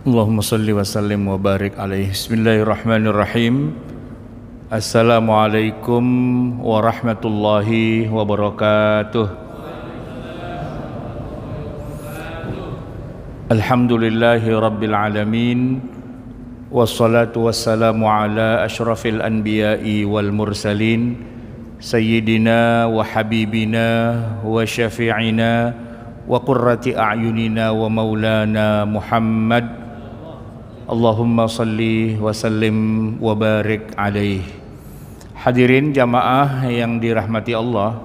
Allahumma salli wa sallim wa barik alaihi. Bismillahirrahmanirrahim. Assalamualaikum warahmatullahi wabarakatuh. Alhamdulillahi rabbil alamin. Wassalatu wassalamu ala ashrafil anbiya'i wal mursalin, sayyidina wa habibina wa syafi'ina wa qurrati a'yunina wa maulana Muhammad. Allahumma salli wa sallim wa barik alaih. Hadirin jamaah yang dirahmati Allah,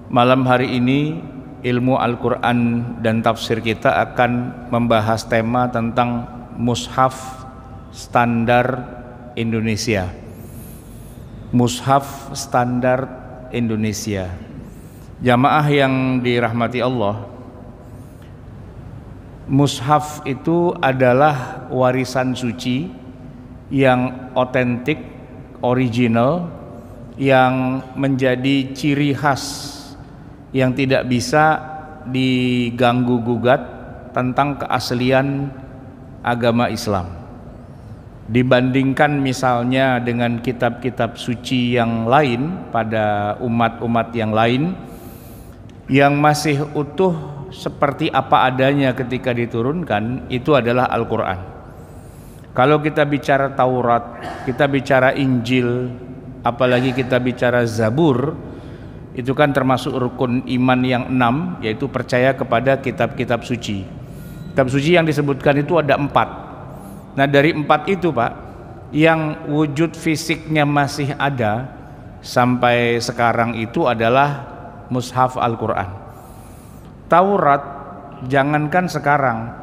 malam hari ini ilmu Al-Quran dan tafsir kita akan membahas tema tentang Mushaf Standar Indonesia. Mushaf Standar Indonesia. Jamaah yang dirahmati Allah, mushaf itu adalah warisan suci yang otentik, original, yang menjadi ciri khas yang tidak bisa diganggu gugat tentang keaslian agama Islam. Dibandingkan misalnya dengan kitab-kitab suci yang lain pada umat-umat yang lain yang masih utuh seperti apa adanya ketika diturunkan, itu adalah Al-Quran. Kalau kita bicara Taurat, kita bicara Injil, apalagi kita bicara Zabur, itu kan termasuk rukun iman yang 6, yaitu percaya kepada kitab-kitab suci. Kitab suci yang disebutkan itu ada 4. Nah dari 4 itu Pak, yang wujud fisiknya masih ada sampai sekarang itu adalah Mushaf Al-Quran. Taurat, jangankan sekarang,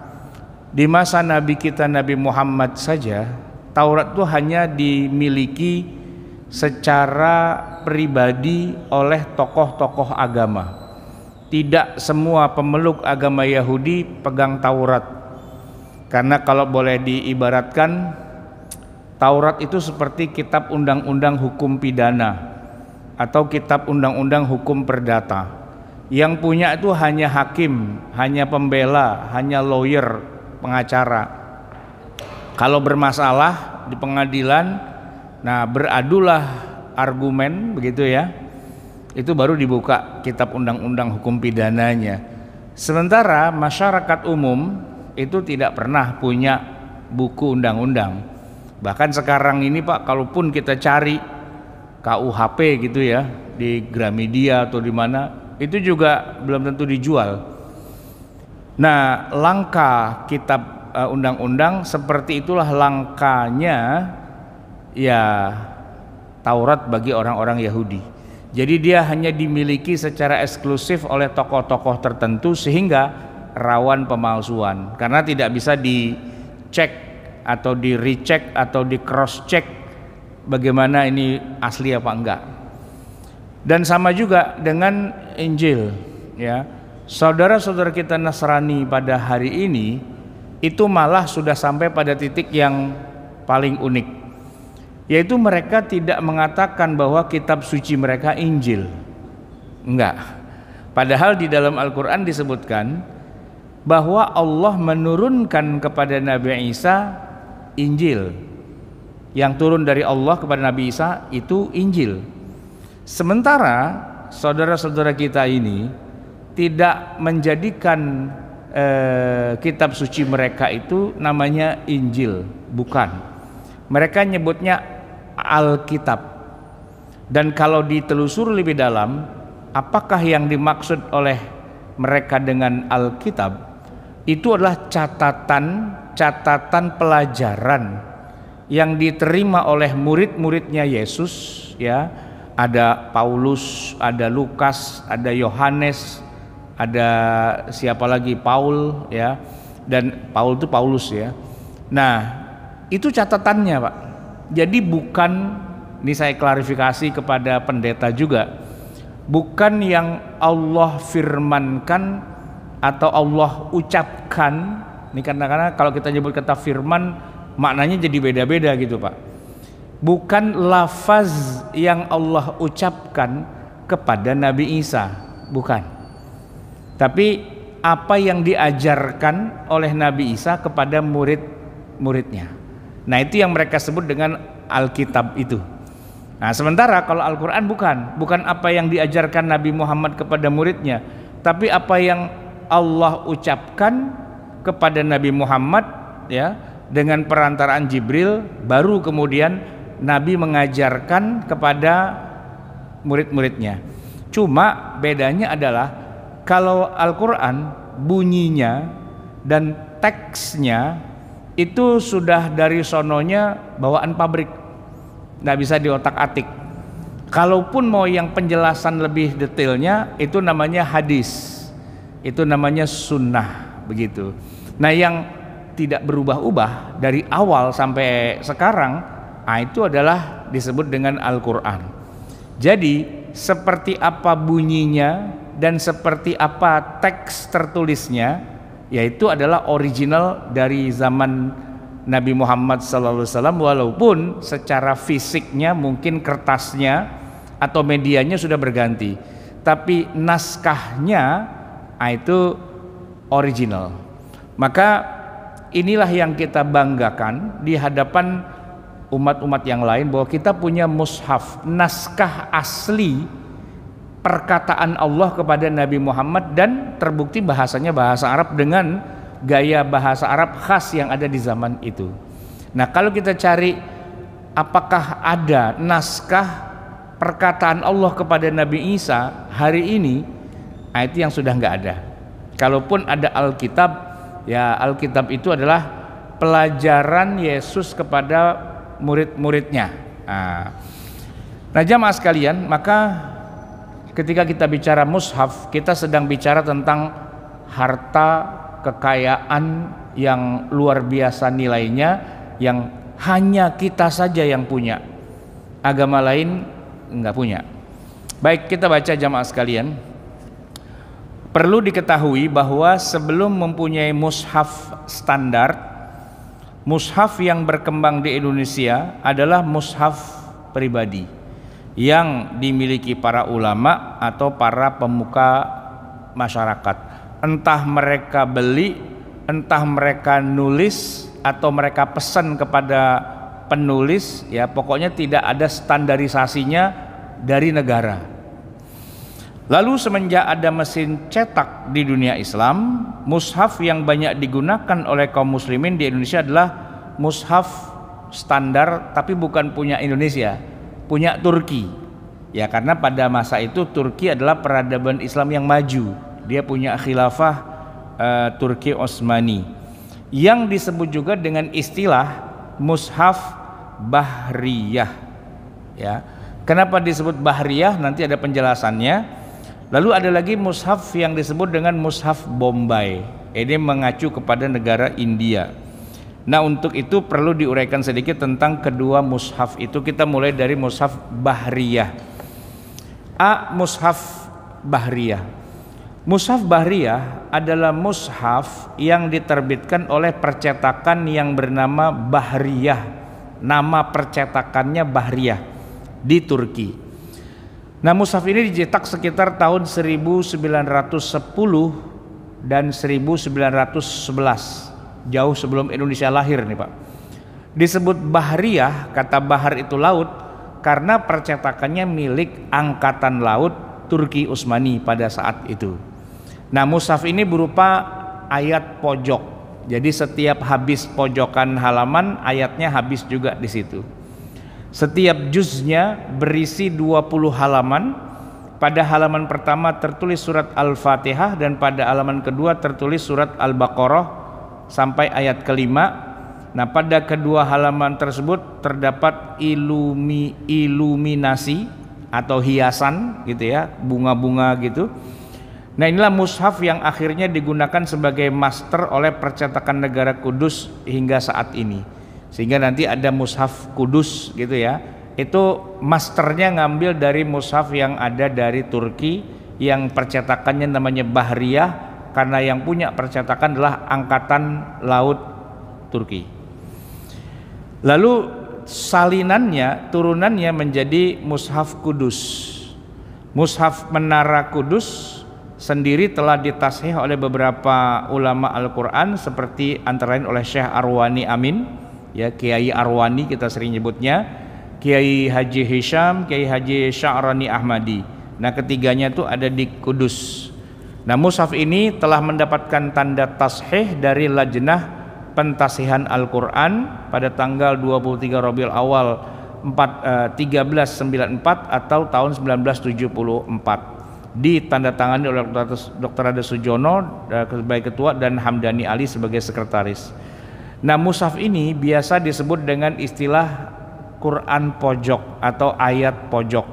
di masa Nabi kita Nabi Muhammad saja, Taurat itu hanya dimiliki secara pribadi oleh tokoh-tokoh agama. Tidak semua pemeluk agama Yahudi pegang Taurat. Karena kalau boleh diibaratkan, Taurat itu seperti kitab undang-undang hukum pidana atau kitab undang-undang hukum perdata. Yang punya itu hanya hakim, hanya pembela, hanya lawyer, pengacara. Kalau bermasalah di pengadilan, nah beradulah argumen begitu ya, itu baru dibuka kitab undang-undang hukum pidananya. Sementara masyarakat umum itu tidak pernah punya buku undang-undang. Bahkan sekarang ini Pak, kalaupun kita cari KUHP gitu ya di Gramedia atau di mana, itu juga belum tentu dijual. Nah, langka kitab undang-undang seperti itulah langkanya ya Taurat bagi orang-orang Yahudi. Jadi dia hanya dimiliki secara eksklusif oleh tokoh-tokoh tertentu sehingga rawan pemalsuan karena tidak bisa dicek atau di recheck atau di cross check bagaimana ini asli apa enggak. Dan sama juga dengan Injil ya. Saudara-saudara kita Nasrani pada hari ini itu malah sudah sampai pada titik yang paling unik, yaitu mereka tidak mengatakan bahwa kitab suci mereka Injil. Enggak. Padahal di dalam Al-Quran disebutkan bahwa Allah menurunkan kepada Nabi Isa Injil. Yang turun dari Allah kepada Nabi Isa itu Injil. Sementara saudara-saudara kita ini tidak menjadikan kitab suci mereka itu namanya Injil, bukan. Mereka nyebutnya Alkitab. Dan kalau ditelusur lebih dalam, apakah yang dimaksud oleh mereka dengan Alkitab? Itu adalah catatan pelajaran yang diterima oleh murid-muridnya Yesus ya. Ada Paulus, ada Lukas, ada Yohanes, ada siapa lagi, Paul ya. Dan Paul itu Paulus ya. Nah, itu catatannya Pak. Jadi bukan, ini saya klarifikasi kepada pendeta juga, bukan yang Allah firmankan atau Allah ucapkan. Ini karena kalau kita nyebut kata firman maknanya jadi beda-beda gitu Pak. Bukan lafaz yang Allah ucapkan kepada Nabi Isa, bukan. Tapi apa yang diajarkan oleh Nabi Isa kepada murid murid-muridnya. Nah, itu yang mereka sebut dengan Alkitab itu. Nah, sementara kalau Al-Quran bukan apa yang diajarkan Nabi Muhammad kepada muridnya, tapi apa yang Allah ucapkan kepada Nabi Muhammad ya, dengan perantaraan Jibril, baru kemudian Nabi mengajarkan kepada murid-muridnya. Cuma bedanya adalah kalau Al-Quran bunyinya dan teksnya itu sudah dari sononya bawaan pabrik, nggak bisa diotak-atik. Kalaupun mau yang penjelasan lebih detailnya, itu namanya hadis, itu namanya sunnah, begitu. Nah, yang tidak berubah-ubah dari awal sampai sekarang, itu adalah disebut dengan Al-Quran. Jadi seperti apa bunyinya dan seperti apa teks tertulisnya, yaitu adalah original dari zaman Nabi Muhammad SAW, walaupun secara fisiknya mungkin kertasnya atau medianya sudah berganti, tapi naskahnya itu original. Maka inilah yang kita banggakan di hadapan umat-umat yang lain, bahwa kita punya mushaf, naskah asli perkataan Allah kepada Nabi Muhammad, dan terbukti bahasanya bahasa Arab dengan gaya bahasa Arab khas yang ada di zaman itu. Nah, kalau kita cari apakah ada naskah perkataan Allah kepada Nabi Isa hari ini, itu yang sudah nggak ada. Kalaupun ada Alkitab, ya Alkitab itu adalah pelajaran Yesus kepada murid-muridnya. Nah, jamaah sekalian, maka ketika kita bicara mushaf, kita sedang bicara tentang harta kekayaan yang luar biasa nilainya, yang hanya kita saja yang punya, agama lain enggak punya. Baik, kita baca jamaah sekalian. Perlu diketahui bahwa sebelum mempunyai mushaf standar, mushaf yang berkembang di Indonesia adalah mushaf pribadi yang dimiliki para ulama atau para pemuka masyarakat. Entah mereka beli, entah mereka nulis, atau mereka pesan kepada penulis, ya pokoknya tidak ada standarisasinya dari negara. Lalu semenjak ada mesin cetak di dunia Islam, mushaf yang banyak digunakan oleh kaum muslimin di Indonesia adalah mushaf standar, tapi bukan punya Indonesia, punya Turki. Ya, karena pada masa itu Turki adalah peradaban Islam yang maju. Dia punya khilafah Turki Utsmani yang disebut juga dengan istilah mushaf Bahriyah. Ya, kenapa disebut Bahriyah? Nanti ada penjelasannya. Lalu ada lagi mushaf yang disebut dengan mushaf Bombay. Ini mengacu kepada negara India. Nah, untuk itu perlu diuraikan sedikit tentang kedua mushaf itu. Kita mulai dari mushaf Bahriyah. Mushaf Bahriyah. Mushaf Bahriyah adalah mushaf yang diterbitkan oleh percetakan yang bernama Bahriyah. Nama percetakannya Bahriyah di Turki. Nah, mushaf ini dicetak sekitar tahun 1910 dan 1911. Jauh sebelum Indonesia lahir nih Pak. Disebut Bahriyah, kata bahar itu laut, karena percetakannya milik angkatan laut Turki Utsmani pada saat itu. Nah, mushaf ini berupa ayat pojok. Jadi setiap habis pojokan halaman, ayatnya habis juga di situ. Setiap juznya berisi 20 halaman. Pada halaman pertama tertulis surat Al-Fatihah, dan pada halaman kedua tertulis surat Al-Baqarah sampai ayat kelima. Nah, pada kedua halaman tersebut terdapat iluminasi atau hiasan gitu ya, bunga-bunga gitu. Nah, inilah mushaf yang akhirnya digunakan sebagai master oleh percetakan negara Kudus hingga saat ini. Sehingga nanti ada mushaf Kudus gitu ya. Itu masternya ngambil dari mushaf yang ada dari Turki yang percetakannya namanya Bahriyah, karena yang punya percetakan adalah angkatan laut Turki. Lalu salinannya, turunannya menjadi mushaf Kudus. Mushaf Menara Kudus sendiri telah ditashih oleh beberapa ulama Al-Quran seperti antara lain oleh Syekh Arwani Amin, ya, Kiai Arwani kita sering nyebutnya, Kiai Haji Hisham, Kiai Haji Sya'rani Ahmadi. Nah, ketiganya itu ada di Kudus. Nah, mushaf ini telah mendapatkan tanda tashih dari Lajnah Pentasihan Al-Quran pada tanggal 23 Rabiul Awal 1394 atau tahun 1974. Ditandatangani oleh Dr. Ade Sujono sebagai ketua dan Hamdani Ali sebagai sekretaris. Nah, mushaf ini biasa disebut dengan istilah Quran pojok atau ayat pojok,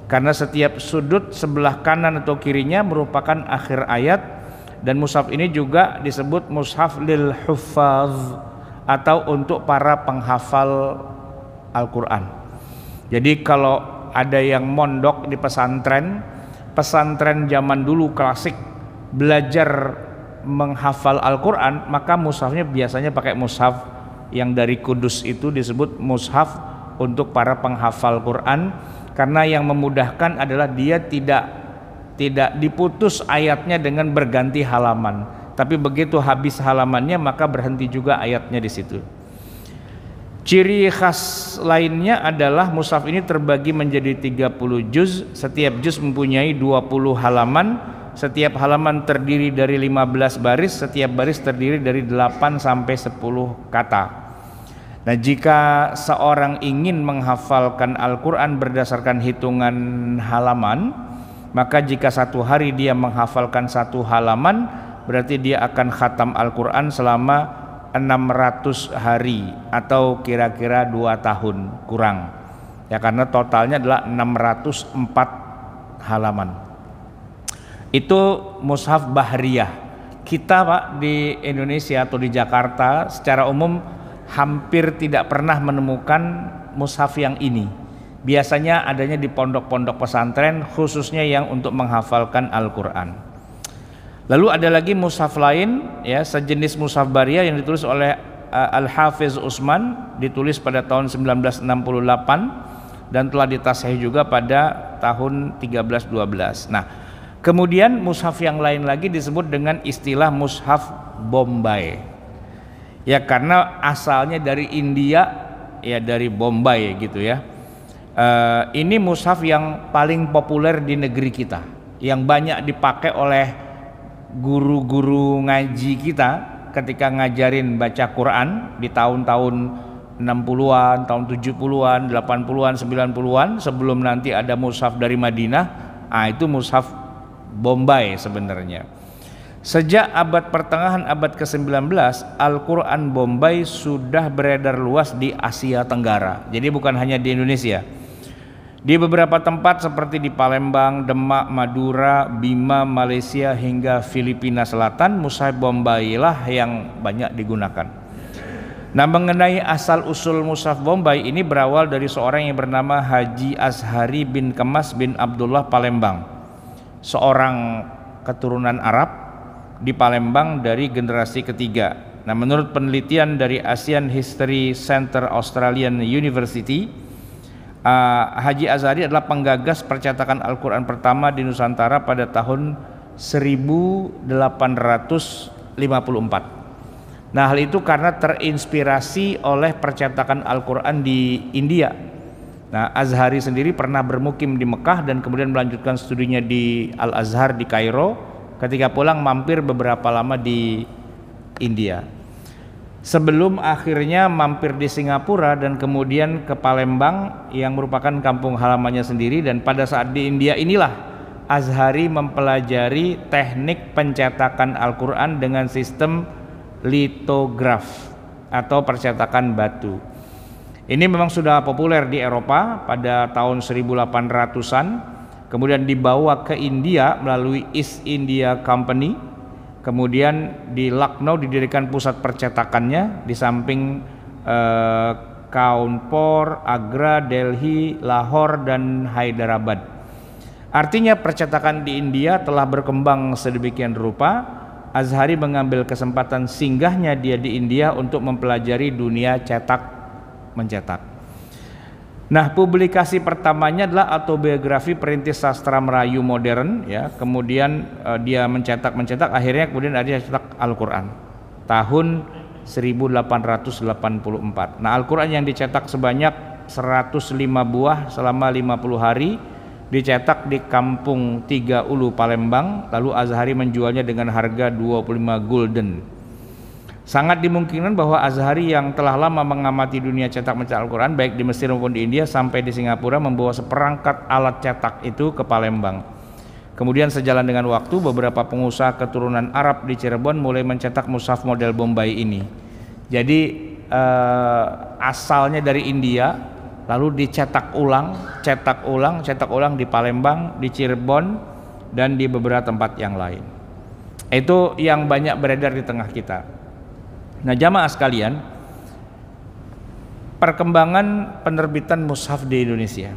karena setiap sudut sebelah kanan atau kirinya merupakan akhir ayat, dan mushaf ini juga disebut mushaf lil huffaz atau untuk para penghafal Al-Quran. Jadi kalau ada yang mondok di pesantren zaman dulu klasik belajar menghafal Al-Quran, maka mushafnya biasanya pakai mushaf yang dari Kudus, itu disebut mushaf untuk para penghafal Quran, karena yang memudahkan adalah dia tidak diputus ayatnya dengan berganti halaman, tapi begitu habis halamannya maka berhenti juga ayatnya di situ. Ciri khas lainnya adalah mushaf ini terbagi menjadi 30 juz, setiap juz mempunyai 20 halaman, setiap halaman terdiri dari 15 baris, setiap baris terdiri dari 8 sampai 10 kata. Nah, jika seorang ingin menghafalkan Al-Quran berdasarkan hitungan halaman, maka jika satu hari dia menghafalkan satu halaman, berarti dia akan khatam Al-Quran selama 600 hari atau kira-kira 2 tahun kurang, ya, karena totalnya adalah 604 halaman. Itu mushaf Bahriyah. Kita, Pak, di Indonesia atau di Jakarta secara umum hampir tidak pernah menemukan mushaf yang ini. Biasanya adanya di pondok-pondok pesantren, khususnya yang untuk menghafalkan Al-Quran. Lalu ada lagi mushaf lain, ya, sejenis mushaf Bahriyah yang ditulis oleh Al-Hafiz Utsman, ditulis pada tahun 1968 dan telah ditashih juga pada tahun 1312. Nah, kemudian mushaf yang lain lagi disebut dengan istilah mushaf Bombay. Ya, karena asalnya dari India, ya, dari Bombay gitu ya. Ini mushaf yang paling populer di negeri kita, yang banyak dipakai oleh guru-guru ngaji kita ketika ngajarin baca Quran di tahun-tahun 60-an, tahun 70-an, 80-an, 90-an, sebelum nanti ada mushaf dari Madinah. Itu mushaf Bombay sebenarnya. Sejak abad pertengahan abad ke-19, Al-Quran Bombay sudah beredar luas di Asia Tenggara. Jadi bukan hanya di Indonesia. Di beberapa tempat seperti di Palembang, Demak, Madura, Bima, Malaysia hingga Filipina Selatan, mushaf Bombay lah yang banyak digunakan. Nah, mengenai asal usul mushaf Bombay ini berawal dari seorang yang bernama Haji Azhari bin Kemas bin Abdullah Palembang, seorang keturunan Arab di Palembang dari generasi ketiga. Nah, menurut penelitian dari Asian History Center Australian University, Haji Azhari adalah penggagas percetakan Al-Quran pertama di Nusantara pada tahun 1854. Nah, hal itu karena terinspirasi oleh percetakan Al-Quran di India. Nah, Azhari sendiri pernah bermukim di Mekah dan kemudian melanjutkan studinya di Al-Azhar di Kairo. Ketika pulang mampir beberapa lama di India, sebelum akhirnya mampir di Singapura dan kemudian ke Palembang yang merupakan kampung halamannya sendiri. Dan pada saat di India inilah Azhari mempelajari teknik pencetakan Al-Quran dengan sistem litograf atau percetakan batu. Ini memang sudah populer di Eropa pada tahun 1800-an. Kemudian dibawa ke India melalui East India Company. Kemudian di Lucknow didirikan pusat percetakannya di samping Kanpur, Agra, Delhi, Lahore, dan Hyderabad. Artinya percetakan di India telah berkembang sedemikian rupa. Azhari mengambil kesempatan singgahnya dia di India untuk mempelajari dunia cetak mencetak. Nah, publikasi pertamanya adalah Autobiografi Perintis Sastra Melayu Modern, ya. Kemudian dia mencetak, akhirnya kemudian dia cetak Al-Quran tahun 1884. Nah, Al-Quran yang dicetak sebanyak 105 buah selama 50 hari, dicetak di Kampung Tiga Ulu, Palembang. Lalu Azhari menjualnya dengan harga 25 gulden. Sangat dimungkinkan bahwa Azhari yang telah lama mengamati dunia cetak mencetak Al-Quran baik di Mesir maupun di India sampai di Singapura membawa seperangkat alat cetak itu ke Palembang. Kemudian sejalan dengan waktu, beberapa pengusaha keturunan Arab di Cirebon mulai mencetak mushaf model Bombay ini. Jadi asalnya dari India, lalu dicetak ulang, cetak ulang di Palembang, di Cirebon, dan di beberapa tempat yang lain. Itu yang banyak beredar di tengah kita. Nah, jamaah sekalian, perkembangan penerbitan mushaf di Indonesia.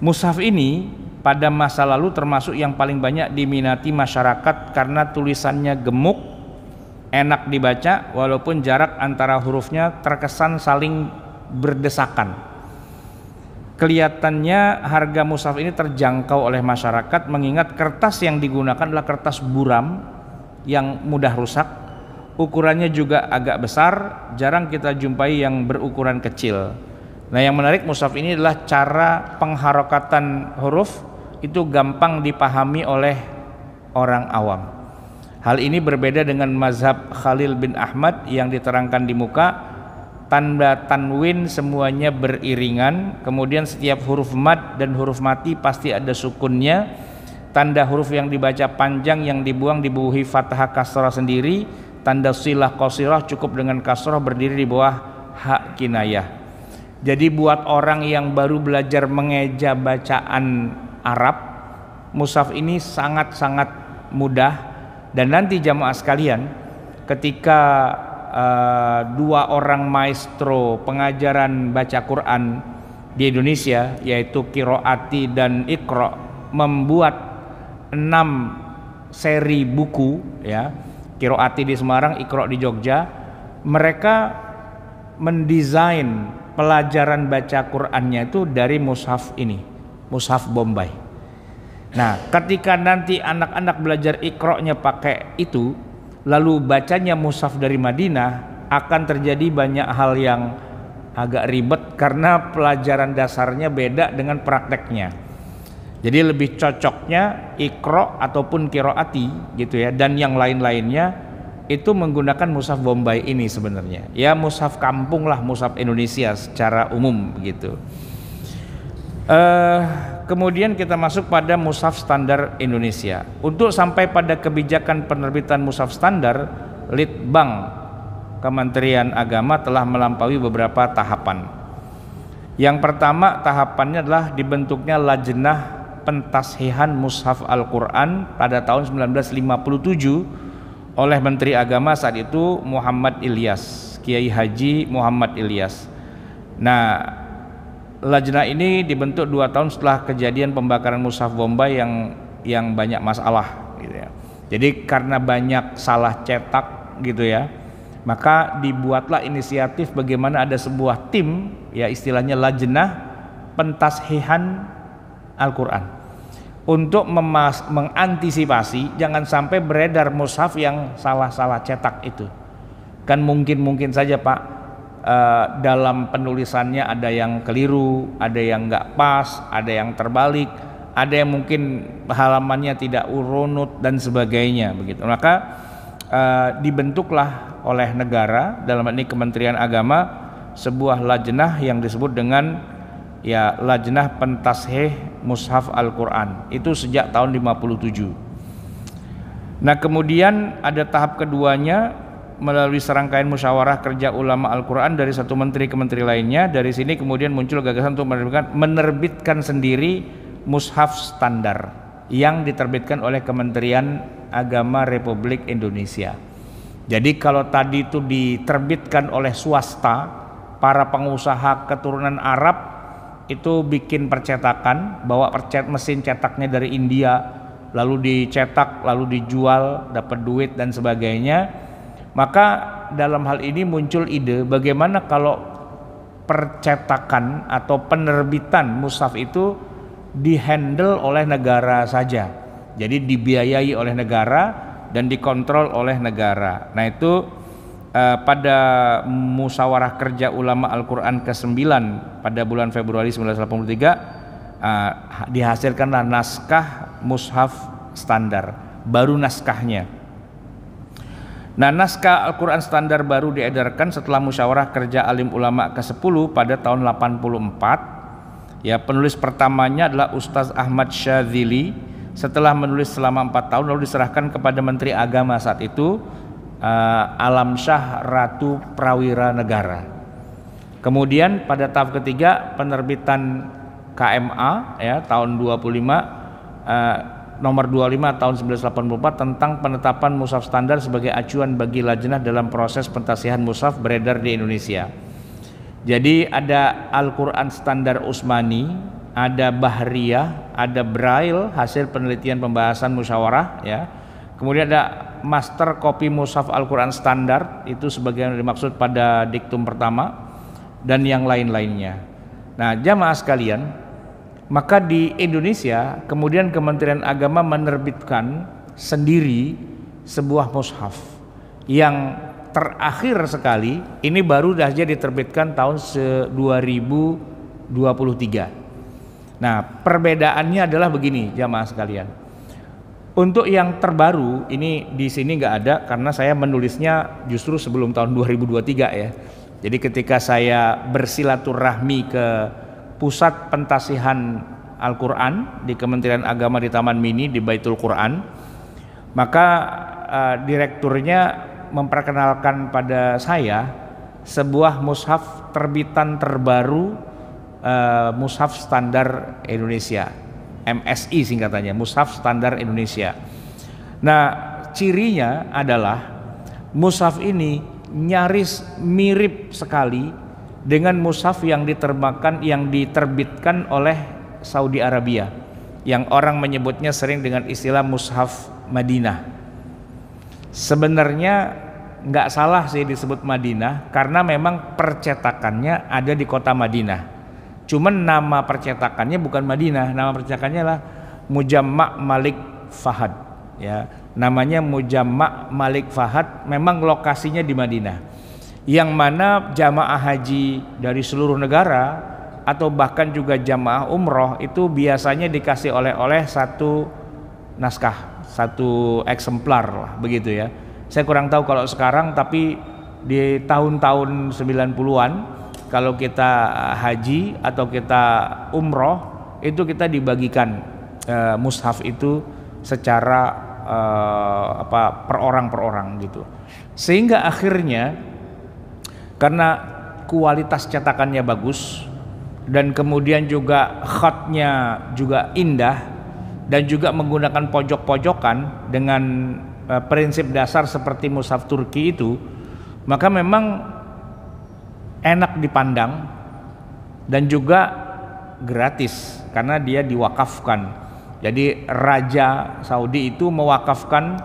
Mushaf ini pada masa lalu termasuk yang paling banyak diminati masyarakat karena tulisannya gemuk, enak dibaca, walaupun jarak antara hurufnya terkesan saling berdesakan. Kelihatannya harga mushaf ini terjangkau oleh masyarakat mengingat kertas yang digunakan adalah kertas buram yang mudah rusak. Ukurannya juga agak besar, jarang kita jumpai yang berukuran kecil. Nah, yang menarik mushaf ini adalah cara pengharokatan huruf itu gampang dipahami oleh orang awam. Hal ini berbeda dengan mazhab Khalil bin Ahmad yang diterangkan di muka, tanda tanwin semuanya beriringan, kemudian setiap huruf mad dan huruf mati pasti ada sukunnya, tanda huruf yang dibaca panjang yang dibuang dibubuhi fathah kasrah sendiri, tanda silah qasirah cukup dengan kasrah berdiri di bawah hak kinayah. Jadi buat orang yang baru belajar mengeja bacaan Arab, mushaf ini sangat-sangat mudah. Dan nanti jamaah sekalian, ketika dua orang maestro pengajaran baca Quran di Indonesia, yaitu Qiroati dan Iqra, membuat 6 seri buku, ya, Qiroati di Semarang, Iqra di Jogja, mereka mendesain pelajaran baca Qur'annya itu dari mushaf ini, mushaf Bombay. Nah, ketika nanti anak-anak belajar Iqra-nya pakai itu, lalu bacanya mushaf dari Madinah, akan terjadi banyak hal yang agak ribet karena pelajaran dasarnya beda dengan prakteknya. Jadi lebih cocoknya Iqra ataupun Qiroati gitu ya, dan yang lain-lainnya itu menggunakan mushaf Bombay ini sebenarnya. Ya, mushaf kampung lah, mushaf Indonesia secara umum gitu. Kemudian kita masuk pada mushaf standar Indonesia. Untuk sampai pada kebijakan penerbitan mushaf standar, Litbang Kementerian Agama telah melampaui beberapa tahapan. Yang pertama tahapannya adalah dibentuknya Lajnah Pentashihan Mushaf Al-Quran pada tahun 1957 oleh Menteri Agama saat itu Muhammad Ilyas, Kiai Haji Muhammad Ilyas. Nah, lajnah ini dibentuk 2 tahun setelah kejadian pembakaran mushaf Bombay yang banyak masalah gitu ya. Jadi karena banyak salah cetak gitu ya, maka dibuatlah inisiatif bagaimana ada sebuah tim, ya istilahnya Lajnah Pentashihan Al-Quran, untuk mengantisipasi jangan sampai beredar mushaf yang salah-salah cetak itu. Kan mungkin saja Pak, dalam penulisannya ada yang keliru, ada yang nggak pas, ada yang terbalik, ada yang mungkin halamannya tidak urunut dan sebagainya begitu. Maka dibentuklah oleh negara, dalam ini Kementerian Agama, sebuah lajnah yang disebut dengan ya Lajnah Pentashih Mushaf Al-Quran, itu sejak tahun 57. Nah, kemudian ada tahap keduanya melalui serangkaian musyawarah kerja ulama Al-Quran dari satu menteri ke menteri lainnya. Dari sini kemudian muncul gagasan untuk menerbitkan sendiri mushaf standar yang diterbitkan oleh Kementerian Agama Republik Indonesia. Jadi kalau tadi itu diterbitkan oleh swasta, para pengusaha keturunan Arab itu bikin percetakan, bawa mesin cetaknya dari India, lalu dicetak, lalu dijual, dapat duit dan sebagainya. Maka dalam hal ini muncul ide bagaimana kalau percetakan atau penerbitan mushaf itu dihandle oleh negara saja. Jadi dibiayai oleh negara dan dikontrol oleh negara. Nah itu pada musyawarah kerja ulama Al-Quran ke-9 pada bulan Februari 1983 dihasilkanlah naskah mushaf standar, baru naskahnya. Nah, naskah Al-Quran standar baru diedarkan setelah musyawarah kerja alim ulama ke-10 pada tahun 84. Ya, penulis pertamanya adalah Ustaz Ahmad Syadzili. Setelah menulis selama 4 tahun lalu diserahkan kepada Menteri Agama saat itu, Alamsyah Ratu Prawira Negara. Kemudian pada tahap ketiga penerbitan KMA ya tahun 25 nomor 25 tahun 1984 tentang penetapan mushaf standar sebagai acuan bagi lajnah dalam proses pentasihan mushaf beredar di Indonesia. Jadi ada Al-Quran standar Utsmani, ada Bahriyah, ada Braille hasil penelitian pembahasan musyawarah ya. Kemudian ada master kopi mushaf Al-Quran standar, itu sebagian dimaksud pada diktum pertama, dan yang lain-lainnya. Nah, jamaah sekalian, maka di Indonesia kemudian Kementerian Agama menerbitkan sendiri sebuah mushaf yang terakhir sekali ini baru saja diterbitkan tahun 2023. Nah, perbedaannya adalah begini, jamaah sekalian. Untuk yang terbaru ini di sini nggak ada karena saya menulisnya justru sebelum tahun 2023 ya. Jadi ketika saya bersilaturahmi ke Pusat Pentasihan Al-Quran di Kementerian Agama di Taman Mini di Baitul Quran, maka direkturnya memperkenalkan pada saya sebuah mushaf terbitan terbaru, mushaf standar Indonesia, MSI singkatannya, mushaf standar Indonesia. Nah, cirinya adalah mushaf ini nyaris mirip sekali dengan mushaf yang diterbitkan oleh Saudi Arabia, yang orang menyebutnya sering dengan istilah mushaf Madinah. Sebenarnya nggak salah sih disebut Madinah karena memang percetakannya ada di kota Madinah. Cuman nama percetakannya bukan Madinah, nama percetakannya lah Mujamma' Malik Fahad. Ya, namanya Mujamma' Malik Fahad, memang lokasinya di Madinah. Yang mana jamaah haji dari seluruh negara atau bahkan juga jamaah umroh itu biasanya dikasih oleh-oleh satu naskah, satu eksemplar lah begitu ya. Saya kurang tahu kalau sekarang, tapi di tahun-tahun 90-an kalau kita haji atau kita umroh itu kita dibagikan mushaf itu secara per orang gitu. Sehingga akhirnya karena kualitas cetakannya bagus dan kemudian juga khatnya juga indah dan juga menggunakan pojok-pojokan dengan prinsip dasar seperti mushaf Turki itu, maka memang enak dipandang dan juga gratis karena dia diwakafkan. Jadi Raja Saudi itu mewakafkan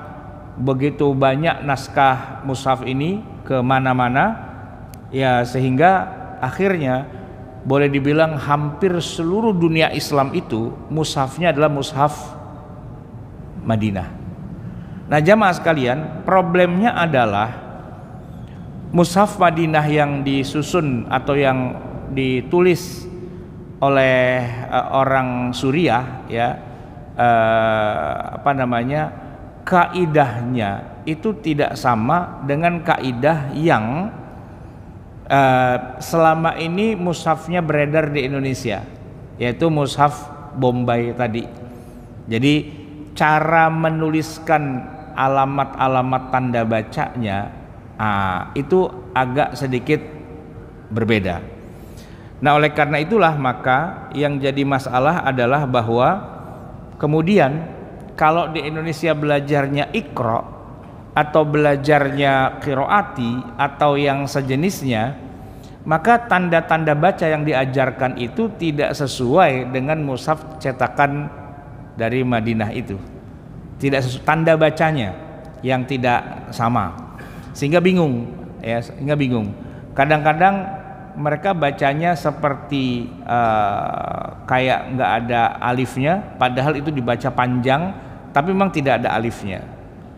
begitu banyak naskah mushaf ini ke mana-mana ya, sehingga akhirnya boleh dibilang hampir seluruh dunia Islam itu mushafnya adalah mushaf Madinah. Nah, jamaah sekalian, problemnya adalah mushaf Madinah yang disusun atau yang ditulis oleh orang Suriah ya, kaidahnya itu tidak sama dengan kaidah yang selama ini mushafnya beredar di Indonesia, yaitu mushaf Bombay tadi. Jadi cara menuliskan alamat-alamat tanda bacanya itu agak sedikit berbeda. Nah, oleh karena itulah maka yang jadi masalah adalah bahwa kemudian kalau di Indonesia belajarnya Iqra atau belajarnya qiraati atau yang sejenisnya, maka tanda-tanda baca yang diajarkan itu tidak sesuai dengan mushaf cetakan dari Madinah itu. Tidak sesuai, tanda bacanya yang tidak sama. Sehingga bingung ya, Kadang-kadang mereka bacanya seperti kayak nggak ada alifnya, padahal itu dibaca panjang, tapi memang tidak ada alifnya.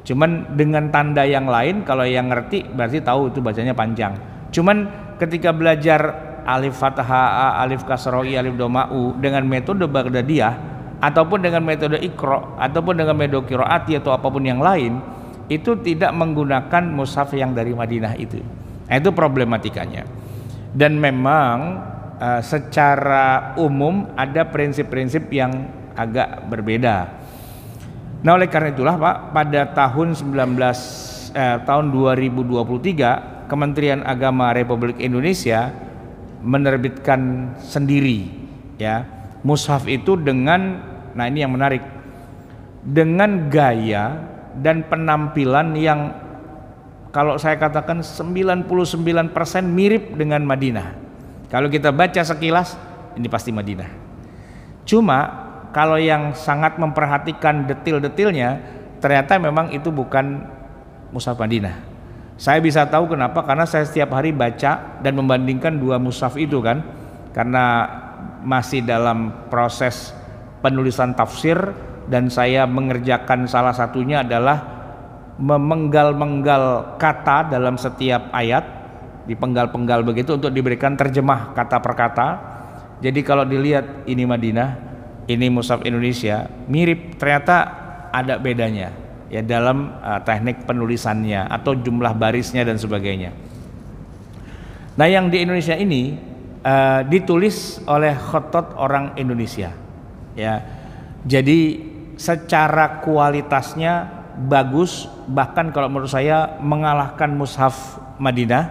Cuman dengan tanda yang lain, kalau yang ngerti berarti tahu itu bacanya panjang. Cuman ketika belajar alif fathah, alif kasroh, alif doma'u dengan metode Baghdadiyah ataupun dengan metode Iqra ataupun dengan metode qiraati atau apapun yang lain, itu tidak menggunakan mushaf yang dari Madinah itu. Nah, itu problematikanya. Dan memang secara umum ada prinsip-prinsip yang agak berbeda. Nah, oleh karena itulah Pak, pada tahun 2023 Kementerian Agama Republik Indonesia menerbitkan sendiri ya mushaf itu dengan, nah ini yang menarik, dengan gaya dan penampilan yang kalau saya katakan 99% mirip dengan Madinah. Kalau kita baca sekilas ini pasti Madinah. Cuma kalau yang sangat memperhatikan detil-detilnya, ternyata memang itu bukan mushaf Madinah. Saya bisa tahu kenapa, karena saya setiap hari baca dan membandingkan dua mushaf itu kan, karena masih dalam proses penulisan tafsir dan saya mengerjakan salah satunya adalah memenggal-menggal kata dalam setiap ayat, dipenggal-penggal begitu untuk diberikan terjemah kata per kata. Jadi kalau dilihat ini Madinah, ini mushaf Indonesia, mirip, ternyata ada bedanya ya dalam teknik penulisannya atau jumlah barisnya dan sebagainya. Nah, yang di Indonesia ini ditulis oleh khatat orang Indonesia ya. Jadi secara kualitasnya bagus, bahkan kalau menurut saya mengalahkan mushaf Madinah.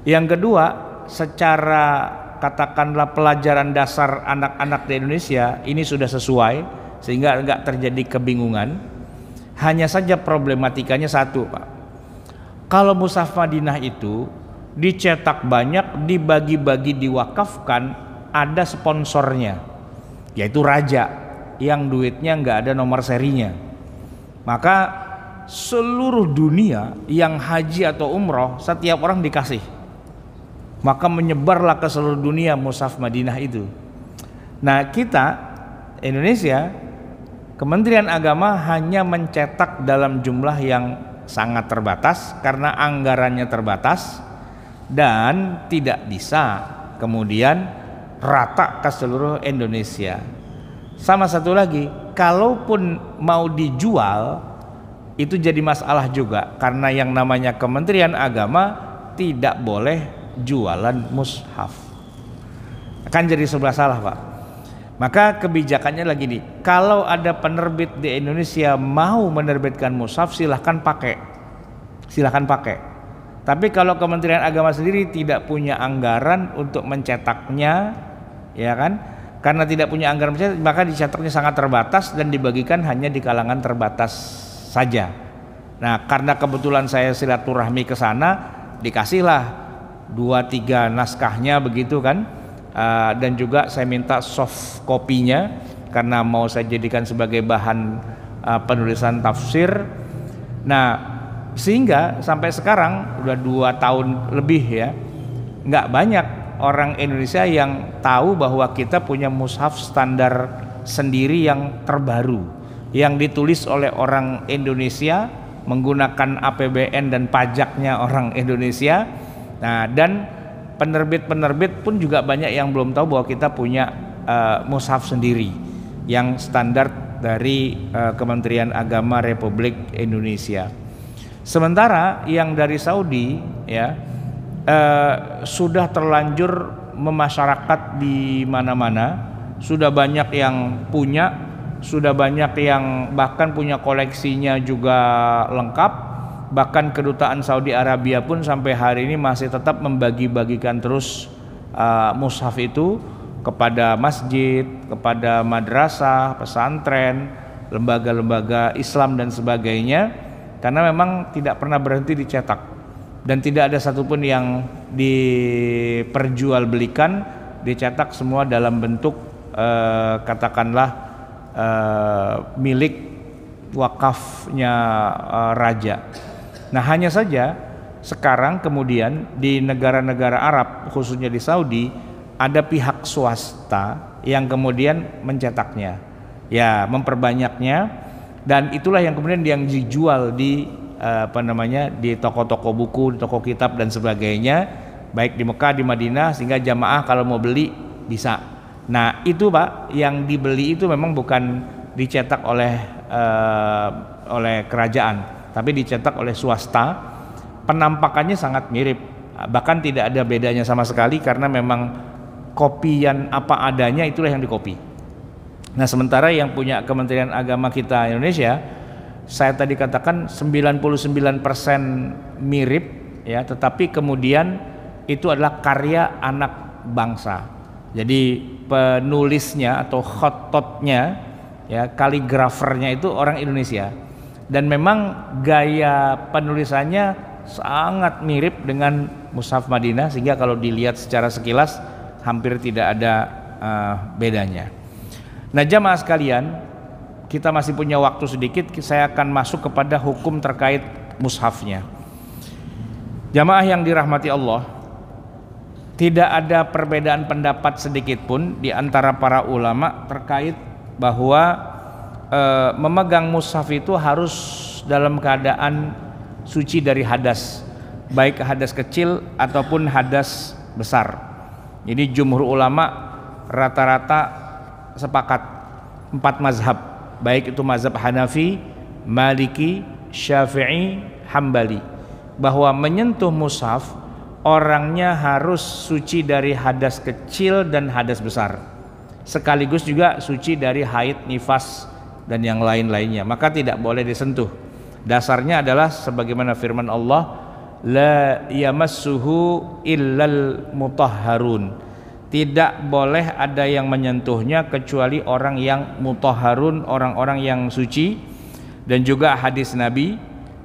Yang kedua, secara katakanlah pelajaran dasar anak-anak di Indonesia ini sudah sesuai sehingga enggak terjadi kebingungan. Hanya saja problematikanya satu Pak, kalau mushaf Madinah itu dicetak banyak, dibagi-bagi, diwakafkan, ada sponsornya yaitu raja yang duitnya nggak ada nomor serinya. Maka seluruh dunia yang haji atau umroh setiap orang dikasih, maka menyebarlah ke seluruh dunia mushaf Madinah itu. Nah, kita Indonesia, Kementerian Agama hanya mencetak dalam jumlah yang sangat terbatas karena anggarannya terbatas dan tidak bisa kemudian rata ke seluruh Indonesia. Sama satu lagi, kalaupun mau dijual itu jadi masalah juga, karena yang namanya Kementerian Agama tidak boleh jualan mushaf. Akan jadi sebuah salah Pak. Maka kebijakannya lagi nih, kalau ada penerbit di Indonesia mau menerbitkan mushaf silahkan pakai. Tapi kalau Kementerian Agama sendiri tidak punya anggaran untuk mencetaknya, ya kan? Karena tidak punya anggaran mencetak, maka dicetaknya sangat terbatas dan dibagikan hanya di kalangan terbatas saja. Nah, karena kebetulan saya silaturahmi ke sana, dikasihlah 2-3 naskahnya begitu kan. Dan juga saya minta soft kopinya karena mau saya jadikan sebagai bahan penulisan tafsir. Nah, sehingga sampai sekarang udah 2 tahun lebih ya, nggak banyak orang Indonesia yang tahu bahwa kita punya mushaf standar sendiri yang terbaru, yang ditulis oleh orang Indonesia menggunakan APBN dan pajaknya orang Indonesia. Nah, dan penerbit-penerbit pun juga banyak yang belum tahu bahwa kita punya mushaf sendiri yang standar dari Kementerian Agama Republik Indonesia. Sementara yang dari Saudi ya sudah terlanjur memasyarakat di mana-mana, sudah banyak yang punya, sudah banyak yang bahkan punya koleksinya juga lengkap. Bahkan kedutaan Saudi Arabia pun sampai hari ini masih tetap membagi-bagikan terus mushaf itu kepada masjid, kepada madrasah, pesantren, lembaga-lembaga Islam dan sebagainya, karena memang tidak pernah berhenti dicetak dan tidak ada satupun yang diperjualbelikan, dicetak semua dalam bentuk katakanlah milik wakafnya raja. Nah, hanya saja sekarang kemudian di negara-negara Arab, khususnya di Saudi, ada pihak swasta yang kemudian mencetaknya, ya memperbanyaknya, dan itulah yang kemudian yang dijual di di toko-toko buku, di toko kitab dan sebagainya, baik di Mekah, di Madinah, sehingga jamaah kalau mau beli bisa. Nah itu Pak, yang dibeli itu memang bukan dicetak oleh kerajaan, tapi dicetak oleh swasta. Penampakannya sangat mirip, bahkan tidak ada bedanya sama sekali, karena memang kopian apa adanya itulah yang dikopi. Nah sementara yang punya Kementerian Agama kita Indonesia, saya tadi katakan 99% mirip ya, tetapi kemudian itu adalah karya anak bangsa. Jadi penulisnya atau khototnya ya, kaligrafernya itu orang Indonesia, dan memang gaya penulisannya sangat mirip dengan Mushaf Madinah, sehingga kalau dilihat secara sekilas hampir tidak ada bedanya. Nah jamaah sekalian, kita masih punya waktu sedikit, saya akan masuk kepada hukum terkait mushafnya. Jamaah yang dirahmati Allah, tidak ada perbedaan pendapat sedikit pun di antara para ulama terkait bahwa memegang mushaf itu harus dalam keadaan suci dari hadas, baik hadas kecil ataupun hadas besar. Jadi jumhur ulama rata-rata sepakat 4 mazhab, baik itu mazhab Hanafi, Maliki, Syafi'i, Hambali, bahwa menyentuh mushaf orangnya harus suci dari hadas kecil dan hadas besar, sekaligus juga suci dari haid, nifas dan yang lain-lainnya, maka tidak boleh disentuh. Dasarnya adalah sebagaimana firman Allah, la yamassuhu illal mutahharun, tidak boleh ada yang menyentuhnya kecuali orang yang mutahharun, orang-orang yang suci. Dan juga hadis Nabi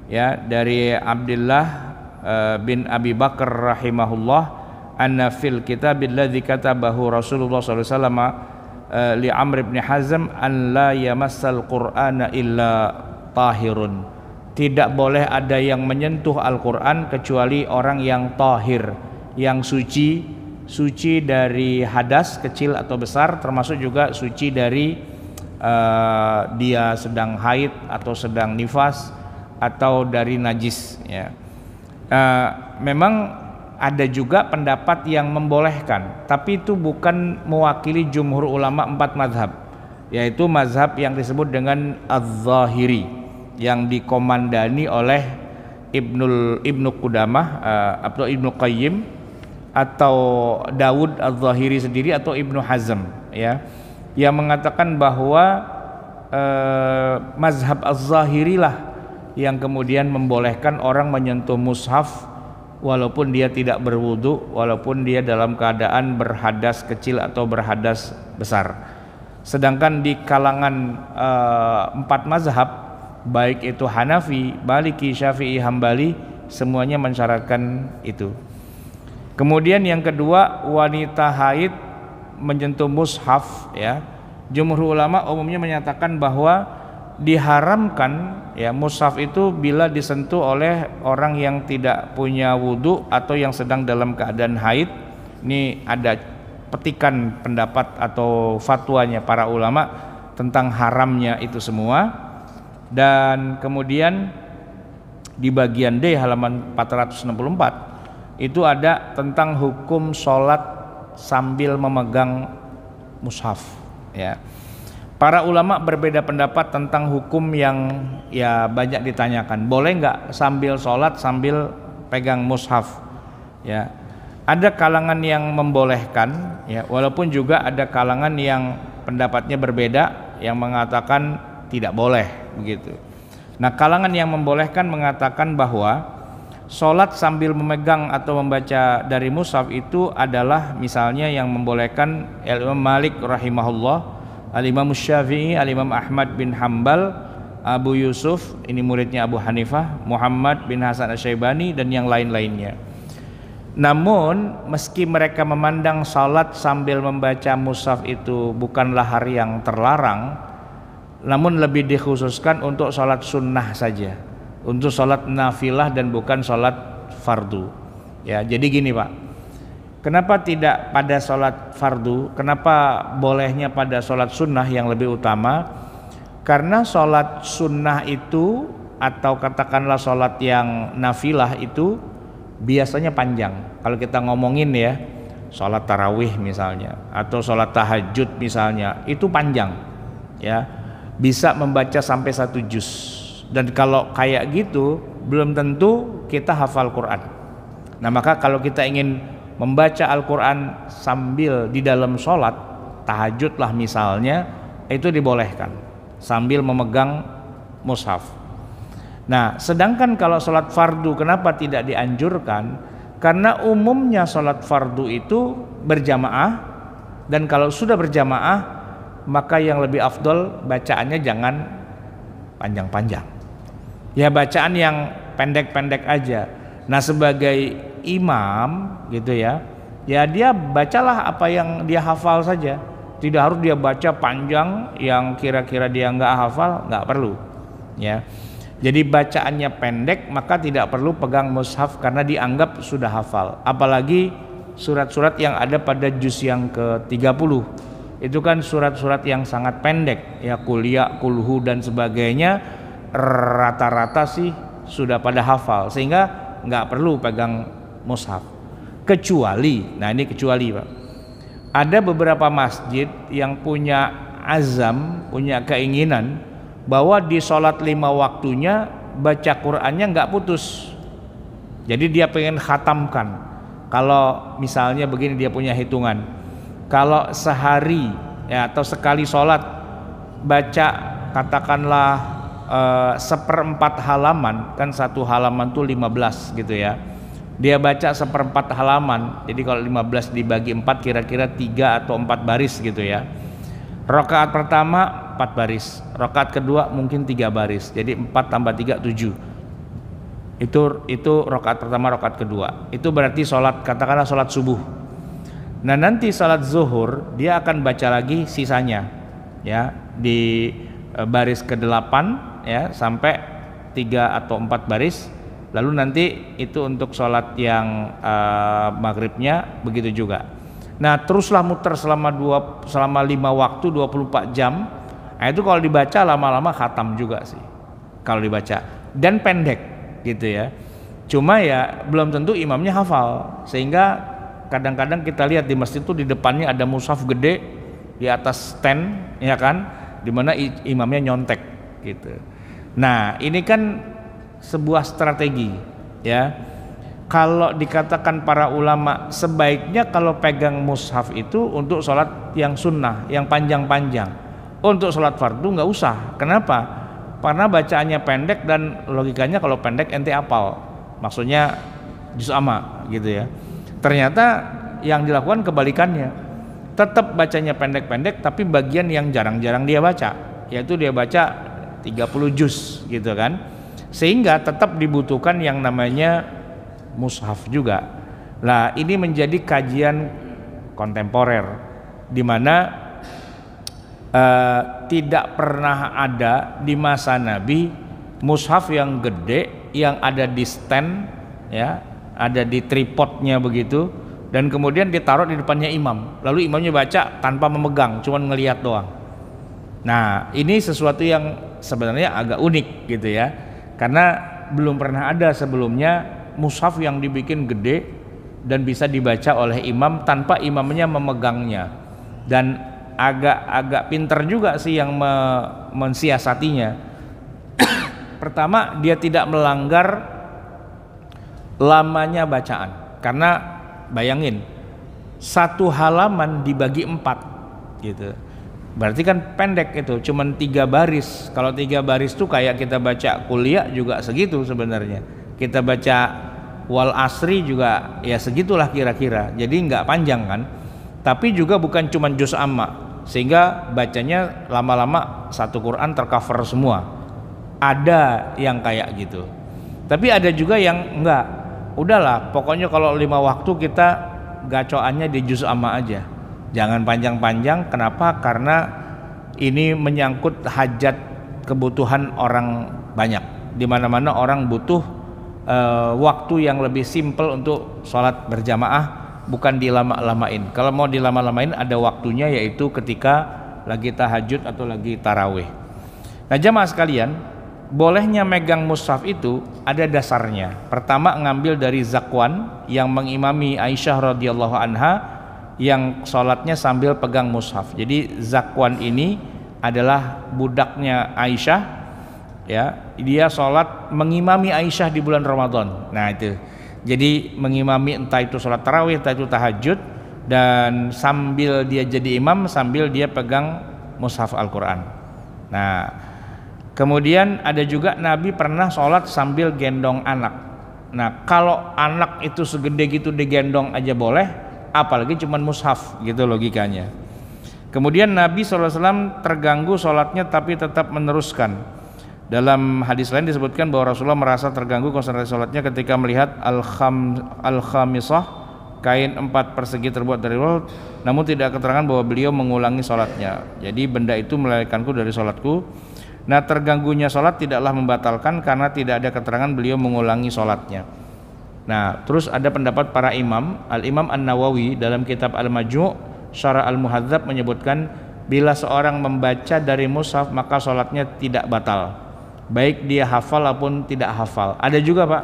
ya dari Abdullah bin Abi Bakar rahimahullah, anna fil kitabil ladzi katabahu Rasulullah sallallahu alaihi wasallam li Amr bin Hazm an la yamassal Qur'ana illa tahirun, tidak boleh ada yang menyentuh Al-Quran kecuali orang yang tahir, yang suci, suci dari hadas kecil atau besar, termasuk juga suci dari dia sedang haid atau sedang nifas atau dari najis ya. Memang ada juga pendapat yang membolehkan, tapi itu bukan mewakili jumhur ulama 4 mazhab, yaitu mazhab yang disebut dengan Az-Zahiri, yang dikomandani oleh Ibnu Qudamah atau Ibnu Qayyim atau Dawud Az-Zahiri sendiri atau Ibnu Hazm ya, yang mengatakan bahwa mazhab Az-Zahiri lah yang kemudian membolehkan orang menyentuh mushaf walaupun dia tidak berwudu, walaupun dia dalam keadaan berhadas kecil atau berhadas besar. Sedangkan di kalangan 4 mazhab, baik itu Hanafi, Maliki, Syafi'i, Hambali, semuanya mensyaratkan itu. Kemudian yang kedua, wanita haid menyentuh mushaf ya. Jumhur ulama umumnya menyatakan bahwa diharamkan ya mushaf itu bila disentuh oleh orang yang tidak punya wudu atau yang sedang dalam keadaan haid. Ini ada petikan pendapat atau fatwanya para ulama tentang haramnya itu semua. Dan kemudian di bagian D halaman 464 itu ada tentang hukum sholat sambil memegang mushaf ya. Para ulama berbeda pendapat tentang hukum yang ya banyak ditanyakan. Boleh nggak sambil sholat sambil pegang mushaf ya. Ada kalangan yang membolehkan ya, walaupun juga ada kalangan yang pendapatnya berbeda yang mengatakan tidak boleh begitu. Nah, kalangan yang membolehkan mengatakan bahwa sholat sambil memegang atau membaca dari mushaf itu adalah misalnya yang membolehkan Imam Malik rahimahullah, Al-Imam Syafi'i, Al-Imam Ahmad bin Hambal, Abu Yusuf, ini muridnya Abu Hanifah, Muhammad bin Hasan Asy-Syaibani dan yang lain-lainnya. Namun meski mereka memandang sholat sambil membaca mushaf itu bukanlah hal yang terlarang, namun lebih dikhususkan untuk sholat sunnah saja, untuk sholat nafilah dan bukan sholat fardu. Ya, jadi gini Pak, kenapa tidak pada sholat fardu? Kenapa bolehnya pada sholat sunnah yang lebih utama? Karena sholat sunnah itu atau katakanlah sholat yang nafilah itu biasanya panjang. Kalau kita ngomongin ya, sholat tarawih misalnya atau sholat tahajud misalnya, itu panjang ya, bisa membaca sampai 1 juz. Dan kalau kayak gitu belum tentu kita hafal Quran. Nah maka kalau kita ingin membaca Al-Quran sambil di dalam sholat tahajud lah misalnya, itu dibolehkan sambil memegang mushaf. Nah sedangkan kalau sholat fardu kenapa tidak dianjurkan? Karena umumnya sholat fardu itu berjamaah, dan kalau sudah berjamaah maka yang lebih afdol bacaannya jangan panjang-panjang, ya bacaan yang pendek-pendek aja. Nah sebagai imam gitu ya, ya dia bacalah apa yang dia hafal saja, tidak harus dia baca panjang yang kira-kira dia nggak hafal, nggak perlu ya. Jadi bacaannya pendek maka tidak perlu pegang mushaf karena dianggap sudah hafal. Apalagi surat-surat yang ada pada juz yang ke-30 itu kan surat-surat yang sangat pendek ya, kuliah, kulhu dan sebagainya, rata-rata sih sudah pada hafal sehingga nggak perlu pegang mushaf. Kecuali, nah ini kecuali Pak, ada beberapa masjid yang punya azam, punya keinginan bahwa di sholat 5 waktunya baca Qur'annya nggak putus. Jadi dia pengen khatamkan. Kalau misalnya begini, dia punya hitungan, kalau sehari ya atau sekali sholat baca katakanlah 1/4 halaman, kan satu halaman tuh 15 gitu ya, dia baca 1/4 halaman, jadi kalau 15 dibagi 4 kira-kira 3 atau 4 baris gitu ya. Rakaat pertama 4 baris, rakaat kedua mungkin 3 baris, jadi 4 tambah 3 7. Itu rakaat pertama, rakaat kedua. Itu berarti sholat, katakanlah sholat subuh. Nah nanti sholat zuhur dia akan baca lagi sisanya ya, di baris ke-8 ya sampai 3 atau 4 baris. Lalu nanti itu untuk sholat yang maghribnya begitu juga. Nah teruslah muter selama 5 waktu 24 jam. Nah itu kalau dibaca lama-lama khatam juga sih kalau dibaca, dan pendek gitu ya. Cuma ya belum tentu imamnya hafal, sehingga kadang-kadang kita lihat di masjid itu di depannya ada mushaf gede di atas stand ya kan, dimana imamnya nyontek gitu. Nah ini kan sebuah strategi ya. Kalau dikatakan para ulama sebaiknya kalau pegang mushaf itu untuk sholat yang sunnah, yang panjang-panjang. Untuk sholat fardu nggak usah. Kenapa? Karena bacaannya pendek dan logikanya kalau pendek ente apal, maksudnya juz amma gitu ya. Ternyata yang dilakukan kebalikannya, tetap bacanya pendek-pendek tapi bagian yang jarang-jarang dia baca, yaitu dia baca 30 juz gitu kan, sehingga tetap dibutuhkan yang namanya mushaf juga. Nah ini menjadi kajian kontemporer di mana tidak pernah ada di masa Nabi mushaf yang gede yang ada di stand ya, ada di tripodnya begitu, dan kemudian ditaruh di depannya imam, lalu imamnya baca tanpa memegang, cuman ngelihat doang. Nah ini sesuatu yang sebenarnya agak unik gitu ya, karena belum pernah ada sebelumnya mushaf yang dibikin gede dan bisa dibaca oleh imam tanpa imamnya memegangnya. Dan agak pinter juga sih yang mensiasatinya. Pertama, dia tidak melanggar lamanya bacaan, karena bayangin 1 halaman dibagi 4 gitu, berarti kan pendek, itu cuman 3 baris. Kalau 3 baris tuh kayak kita baca kuliah juga segitu sebenarnya, kita baca wal asri juga ya segitulah kira-kira, jadi nggak panjang kan, tapi juga bukan cuma juz amma, sehingga bacanya lama-lama satu Quran tercover semua. Ada yang kayak gitu, tapi ada juga yang enggak, udahlah pokoknya kalau 5 waktu kita gacoannya di juz amma aja, jangan panjang-panjang. Kenapa? Karena ini menyangkut hajat kebutuhan orang banyak, di mana-mana orang butuh waktu yang lebih simpel untuk sholat berjamaah, bukan dilama-lamain. Kalau mau dilama-lamain ada waktunya, yaitu ketika lagi tahajud atau lagi tarawih. Nah jamaah sekalian, bolehnya megang mushaf itu ada dasarnya. Pertama, ngambil dari Zakwan yang mengimami Aisyah radhiyallahu anha, yang sholatnya sambil pegang mushaf. Jadi Zakwan ini adalah budaknya Aisyah, ya, dia sholat mengimami Aisyah di bulan Ramadan. Nah itu, jadi mengimami entah itu sholat tarawih, entah itu tahajud, dan sambil dia jadi imam, sambil dia pegang mushaf Al-Quran. Nah kemudian ada juga Nabi pernah sholat sambil gendong anak. Nah kalau anak itu segede gitu digendong aja boleh, apalagi cuman mushaf, gitu logikanya. Kemudian Nabi SAW terganggu sholatnya tapi tetap meneruskan. Dalam hadis lain disebutkan bahwa Rasulullah merasa terganggu konsentrasi sholatnya ketika melihat al-khamisah, kain 4 persegi terbuat dari wool, namun tidak keterangan bahwa beliau mengulangi sholatnya. Jadi benda itu melarikanku dari sholatku. Nah terganggunya sholat tidaklah membatalkan karena tidak ada keterangan beliau mengulangi sholatnya. Nah terus ada pendapat para imam. Al-Imam An-Nawawi dalam kitab Al-Majmu' Syarah Al-Muhadzab menyebutkan, bila seorang membaca dari mushaf maka sholatnya tidak batal, baik dia hafal maupun tidak hafal. Ada juga Pak,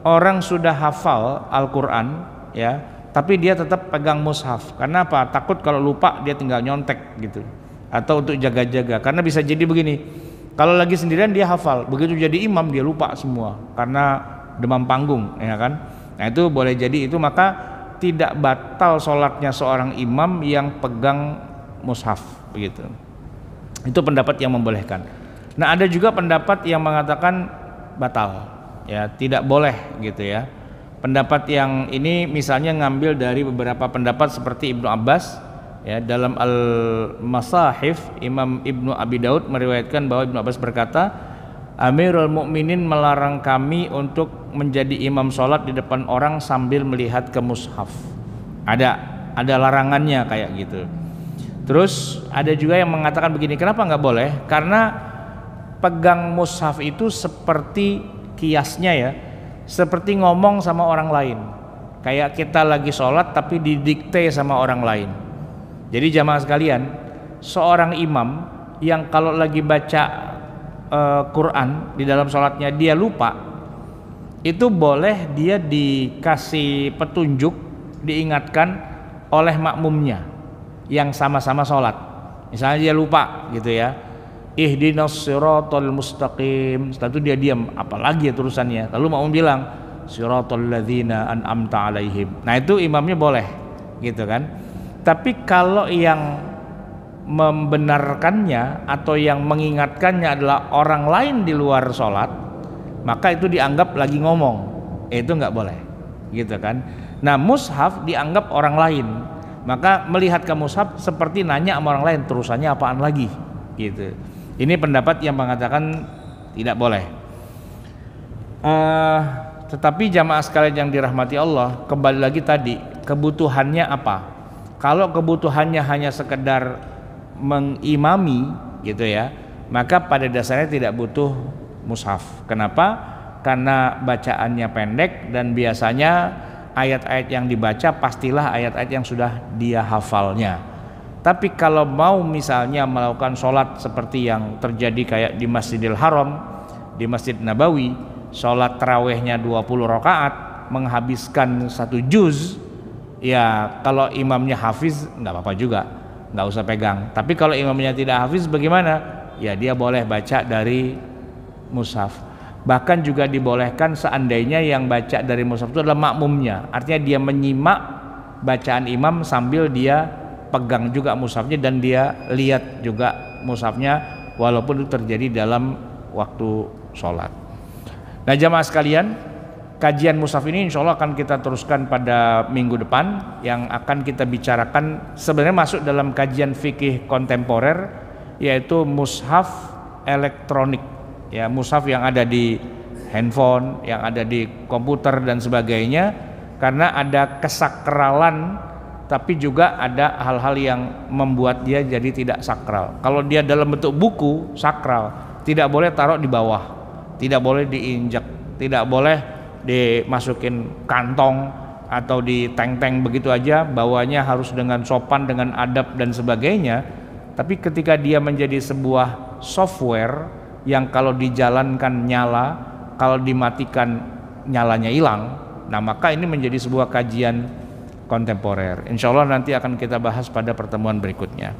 orang sudah hafal Al-Quran, ya, tapi dia tetap pegang mushaf. Karena apa? Takut kalau lupa dia tinggal nyontek gitu, atau untuk jaga-jaga. Karena bisa jadi begini, kalau lagi sendirian dia hafal, begitu jadi imam dia lupa semua karena demam panggung, ya kan? Nah itu boleh jadi itu, maka tidak batal sholatnya seorang imam yang pegang mushaf, begitu. Itu pendapat yang membolehkan. Nah ada juga pendapat yang mengatakan batal, ya, tidak boleh gitu ya. Pendapat yang ini misalnya ngambil dari beberapa pendapat seperti Ibnu Abbas, ya, dalam Al-Masahif Imam Ibnu Abi Daud meriwayatkan bahwa Ibnu Abbas berkata, Amirul Mukminin melarang kami untuk menjadi imam sholat di depan orang sambil melihat ke mushaf. Ada larangannya kayak gitu. Terus ada juga yang mengatakan begini, kenapa nggak boleh? Karena pegang mushaf itu seperti kiasnya, ya, seperti ngomong sama orang lain. Kayak kita lagi sholat tapi didikte sama orang lain. Jadi jamaah sekalian, seorang imam yang kalau lagi baca Quran di dalam sholatnya dia lupa, itu boleh dia dikasih petunjuk, diingatkan oleh makmumnya yang sama-sama sholat. Misalnya dia lupa gitu ya, ihdinas siratal mustaqim, setelah itu dia diam, apalagi ya terusannya, lalu makmum bilang siratal ladzina an'amta alaihim. Nah itu imamnya boleh gitu kan. Tapi kalau yang membenarkannya atau yang mengingatkannya adalah orang lain di luar sholat, maka itu dianggap lagi ngomong, itu nggak boleh gitu kan. Nah mushaf dianggap orang lain, maka melihat ke mushaf seperti nanya sama orang lain, terusannya apaan lagi gitu. Ini pendapat yang mengatakan tidak boleh. Tetapi jamaah sekalian yang dirahmati Allah, kembali lagi tadi, kebutuhannya apa? Kalau kebutuhannya hanya sekedar mengimami gitu ya, maka pada dasarnya tidak butuh mushaf. Kenapa? Karena bacaannya pendek dan biasanya ayat-ayat yang dibaca pastilah ayat-ayat yang sudah dia hafalnya. Tapi kalau mau misalnya melakukan sholat seperti yang terjadi kayak di Masjidil Haram, di Masjid Nabawi, sholat tarawihnya 20 rakaat, menghabiskan 1 juz, ya kalau imamnya hafiz nggak apa-apa juga, nggak usah pegang. Tapi kalau imamnya tidak hafiz bagaimana? Ya dia boleh baca dari mushaf. Bahkan juga dibolehkan seandainya yang baca dari mushaf itu adalah makmumnya, artinya dia menyimak bacaan imam sambil dia pegang juga mushafnya dan dia lihat juga mushafnya walaupun itu terjadi dalam waktu sholat. Nah jamaah sekalian, kajian mushaf ini insya Allah akan kita teruskan pada minggu depan, yang akan kita bicarakan sebenarnya masuk dalam kajian fikih kontemporer, yaitu mushaf elektronik, ya, mushaf yang ada di handphone, yang ada di komputer dan sebagainya, karena ada kesakralan tapi juga ada hal-hal yang membuat dia jadi tidak sakral. Kalau dia dalam bentuk buku sakral, tidak boleh taruh di bawah, tidak boleh diinjak, tidak boleh dimasukin kantong atau di tank-tank begitu aja, bawanya harus dengan sopan, dengan adab dan sebagainya. Tapi ketika dia menjadi sebuah software yang kalau dijalankan nyala, kalau dimatikan nyalanya hilang, nah maka ini menjadi sebuah kajian kontemporer. Insya Allah nanti akan kita bahas pada pertemuan berikutnya.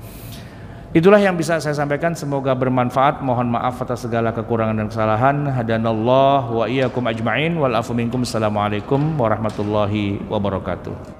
Itulah yang bisa saya sampaikan, semoga bermanfaat. Mohon maaf atas segala kekurangan dan kesalahan. Hadanallah wa iyyakum ajma'in wal afu minkum. Assalamualaikum warahmatullahi wabarakatuh.